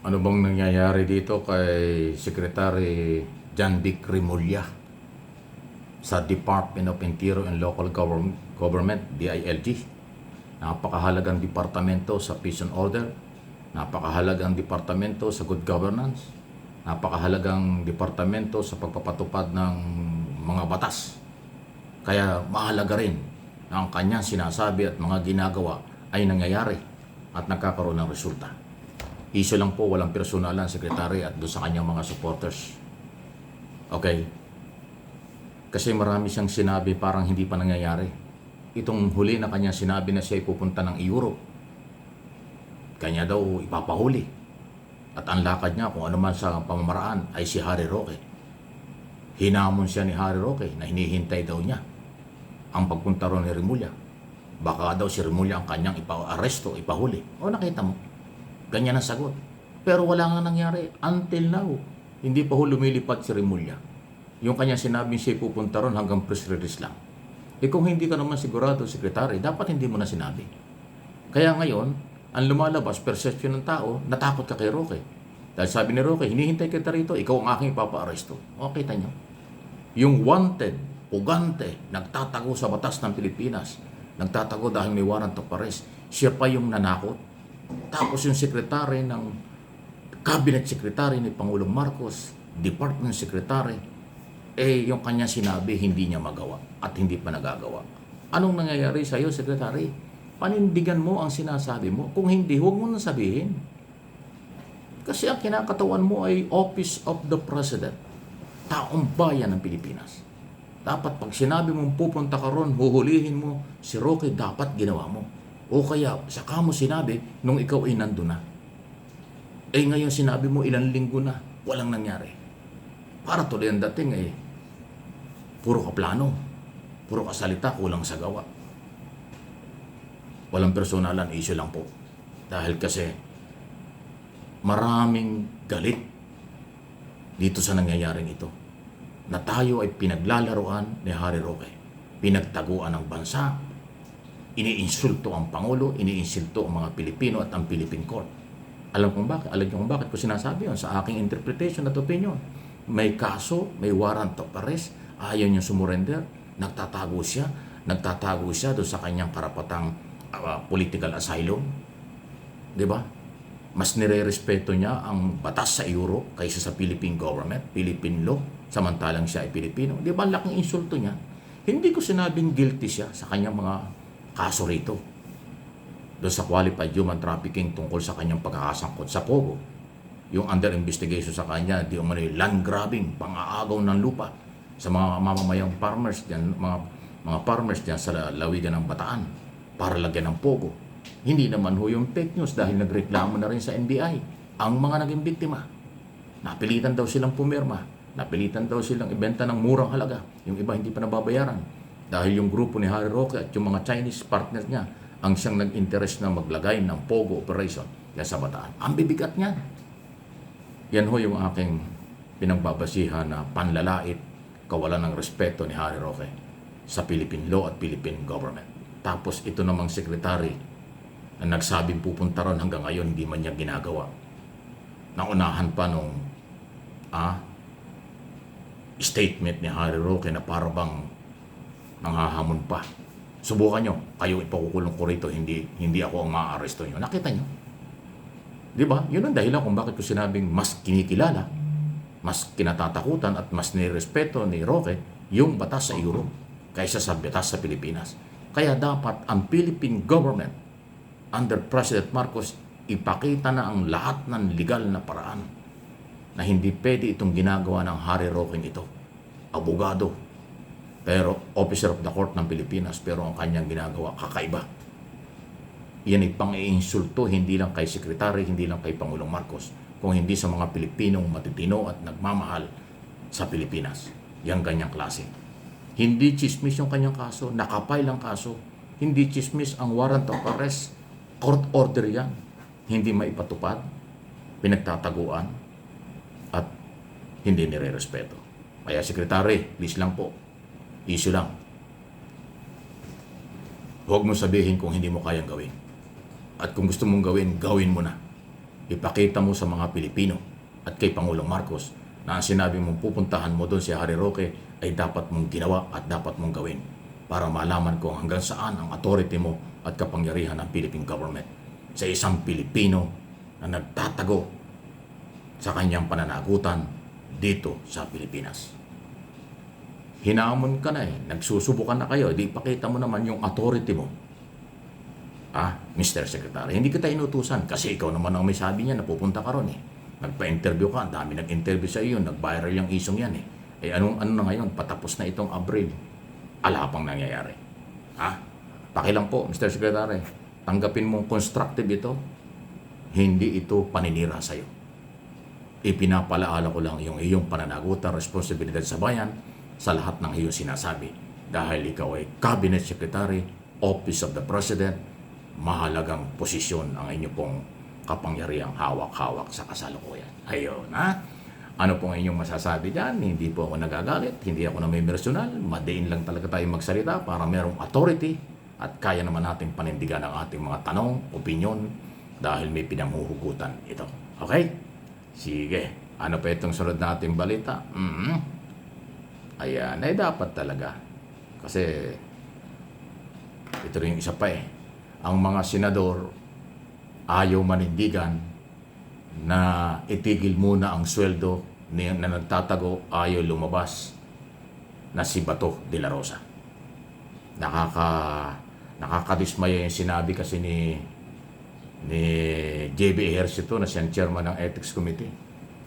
Ano bang nangyayari dito kay Secretary John Vic Remulla sa Department of Interior and Local Government, DILG? Napakahalagang departamento sa peace and order, napakahalagang departamento sa good governance, napakahalagang departamento sa pagpapatupad ng mga batas. Kaya mahalaga rin na ang kanyang sinasabi at mga ginagawa ay nangyayari at nagkakaroon ng resulta. Iso lang po, walang personalan, Secretary, at doon sa kanyang mga supporters. Okay? Kasi marami siyang sinabi parang hindi pa nangyayari. Itong huli na kanya sinabi na siya ay pupunta ng Europe. Kanya daw ipapahuli. At ang lakad niya kung ano man sa pamamaraan ay si Harry Roque. Hinamon siya ni Harry Roque na hinihintay daw niya ang pagpunta ron ni Remulla. Baka daw si Remulla ang kanyang ipa-aresto, ipahuli. O nakita mo? Ganyan ang sagot. Pero wala nga nangyari until now. Hindi pa lumilipad si Remulla. Yung kanya sinabing siya pupunta ron hanggang press release lang. Eh kung hindi ka naman sigurado, Secretary, dapat hindi mo na sinabi. Kaya ngayon, ang lumalabas, perception ng tao, natakot ka kay Roque. Dahil sabi ni Roque, hinihintay kita rito, ikaw ang aking ipapa-aresto. O, kita nyo? Yung wanted, pugante, nagtatago sa batas ng Pilipinas, nagtatago dahil may warrant of arrest, siya pa yung nanakot. Tapos yung secretary ng cabinet secretary ni Pangulong Marcos, department secretary, yung kanya sinabi hindi niya magawa at hindi pa nagagawa. Anong nangyayari sa iyo, Secretary? Panindigan mo ang sinasabi mo. Kung hindi, huwag mo na sabihin. Kasi ang kinakatawan mo ay Office of the President, taong bayan ng Pilipinas. Dapat pag sinabi mong pupunta ka ron, huhulihin mo, si Roque dapat ginawa mo. O kaya, saka mo sinabi nung ikaw ay nandun na. Ngayon sinabi mo ilang linggo na, walang nangyari. Para tuloy ang dating puro ka plano, puro ka salita, kulang sa gawa. Walang personalan, issue lang po. Dahil kasi maraming galit dito sa nangyayaring ito. Na tayo ay pinaglalaroan ni Harry Roque. Pinagtaguan ng bansa, iniinsulto ang Pangulo, iniinsulto ang mga Pilipino at ang Philippine Court. Alam kong bakit? Alam kong bakit ko sinasabi yun sa aking interpretation at opinion. May kaso, may warrant of arrest, ayaw niya sumurrender, nagtatago siya doon sa kanyang karapatang political asylum. Di ba? Mas nire-respeto niya ang batas sa Europe kaysa sa Philippine government, Philippine law, samantalang siya ay Pilipino. Di ba? Laking insulto niya. Hindi ko sinabing guilty siya sa kanyang mga kaso rito. Doon sa qualified human trafficking tungkol sa kanyang pagkakasangkot sa Pogo. Yung under investigation sa kanya, di umano land grabbing, pang-aagaw ng lupa sa mga mamamayang farmers diyan, mga farmers diyan sa lawigan ng Bataan para lagyan ng Pogo. Hindi naman ho yung fake news dahil nagreklamo na rin sa NBI ang mga naging biktima. Napilitan daw silang pumirma, napilitan daw silang ibenta ng murang halaga, yung iba hindi pa nababayaran dahil yung grupo ni Harry Roque at yung mga Chinese partners niya ang siyang nag-interest na maglagay ng Pogo operation yan sa Bataan. Ang bibigat niyan. Yan ho yung aking pinagbabasihan na panlalait, kawalan ng respeto ni Harry Roque sa Philippine law at Philippine government. Tapos ito namang secretary na nagsabing pupunta ron hanggang ngayon hindi man niya ginagawa. Naunahan pa nung statement ni Harry Roque na parabang nanghahamon pa. Subukan nyo, kayo ipakukulong ko rito, hindi ako ang maa-aresto nyo. Nakita nyo? Di ba? Yun ang dahilan kung bakit ko sinabing mas kinikilala, mas kinatatakutan at mas nirespeto ni Roque yung batas sa Europe kaysa sa batas sa Pilipinas. Kaya dapat ang Philippine government under President Marcos ipakita na ang lahat ng legal na paraan na hindi pwede itong ginagawa ng Harry Roque ito. Abogado, pero officer of the court ng Pilipinas, pero ang kanyang ginagawa kakaiba. Yan ay pang-iinsulto hindi lang kay Secretary, hindi lang kay Pangulong Marcos, kung hindi sa mga Pilipinong matitino at nagmamahal sa Pilipinas. Yang ganyang klase. Hindi chismis yung kanyang kaso, nakapay lang kaso. Hindi chismis ang warrant of arrest, court order yan. Hindi maipatupad, pinagtataguan, at hindi nire-respeto. Kaya Secretary, please lang po, issue lang. Huwag mo sabihin kung hindi mo kayang gawin. At kung gusto mong gawin, gawin mo na. ipakita mo sa mga Pilipino at kay Pangulong Marcos na ang sinabi mong pupuntahan mo doon si Harry Roque ay dapat mong ginawa at dapat mong gawin para malaman ko hanggang saan ang authority mo at kapangyarihan ng Philippine government sa isang Pilipino na nagtatago sa kanyang pananagutan dito sa Pilipinas. Hinamon ka na nagsusubukan na kayo, di ipakita mo naman yung authority mo. Mr. Secretary, hindi kita inutusan kasi ikaw naman ang may sabi niya na pupunta ka ron Nagpa-interview ka, ang dami nag-interview sa iyo, nag-viral yung isong yan ano na ngayon, patapos na itong Abril. Ala pang nangyayari. Pakilang po, Mr. Secretary, tanggapin mong constructive ito, hindi ito paninira sa iyo. Ipinapalaala ko lang yung iyong pananagutan, responsibilidad sa bayan, sa lahat ng iyong sinasabi. Dahil ikaw ay Cabinet Secretary, Office of the President, mahalagang posisyon ang inyo pong kapangyarihang hawak-hawak sa kasalukuyan. Ayun, Ano pong inyong masasabi dyan? Hindi po ako nagagalit, hindi ako na may personal, madain lang talaga tayong magsalita para merong authority at kaya naman natin panindigan ang ating mga tanong, opinion, dahil may pinamhuhugutan ito. Okay? Sige. Ano pa itong sunod nating balita? Ayan, ay dapat talaga. Kasi ito rin yung isa pa Ang mga senador ayaw manindigan na itigil muna ang sweldo na nagtatago, ayaw lumabas na si Bato de la Rosa. Nakakadismaya yung sinabi kasi ni JB Ejercito na siyang chairman ng Ethics Committee.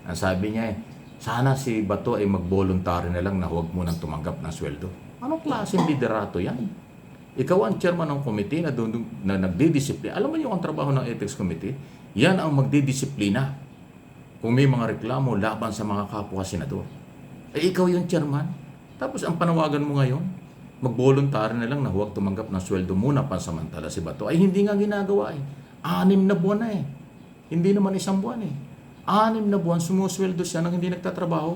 Ang sabi niya sana si Bato ay mag-voluntary na lang na huwag munang tumanggap ng sweldo. Anong klaseng liderato yan? Ikaw ang chairman ng committee na nagdidisiplina. Alam mo yung ang trabaho ng Ethics Committee? Yan ang magdidisiplina kung may mga reklamo laban sa mga kapwa senador. Ikaw yung chairman. Tapos ang panawagan mo ngayon, mag-voluntary na lang na huwag tumanggap ng sweldo muna pansamantala si Bato. Ay hindi nga ginagawa 6 na buwan na Hindi naman 1 buwan 6 na buwan sumusweldo siya nang hindi nagtatrabaho.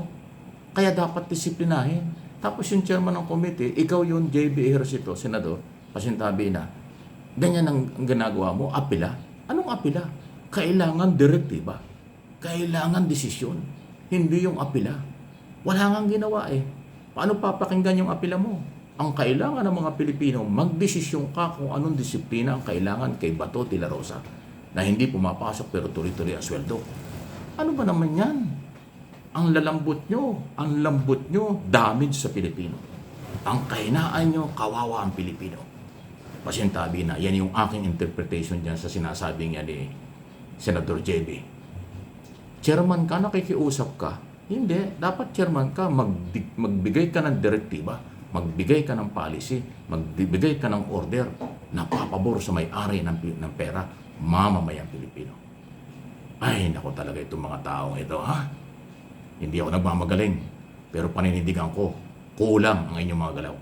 Kaya dapat disiplinahin. Tapos yung chairman ng committee, ikaw yung JB Ejercito, senador, pasintabi na, ganyan ang ginagawa mo, apila. Anong apila? Kailangan direktiba. Kailangan desisyon. Hindi yung apila. Wala ngang ginawa Paano papakinggan yung apila mo? Ang kailangan ng mga Pilipino, magdesisyon ka kung anong disiplina ang kailangan kay Bato de la Rosa na hindi pumapasok pero tuloy-tuloy ang sweldo. Ano ba naman yan? Ang lambot nyo, damage sa Pilipino. Ang kahinaan nyo, kawawa ang Pilipino. Pasintabi na, yan yung aking interpretation dyan sa sinasabing yan ni Senador JB. Chairman ka, nakikiusap ka. Hindi, dapat chairman ka, magbigay ka ng direktiba, magbigay ka ng policy, magbigay ka ng order na papabor sa may-ari ng pera, mamamayang Pilipino. Ay, naku talaga itong mga taong ito, Hindi ako nagmamagaling, pero paninindigan ko, kulang ang inyong mga galaw.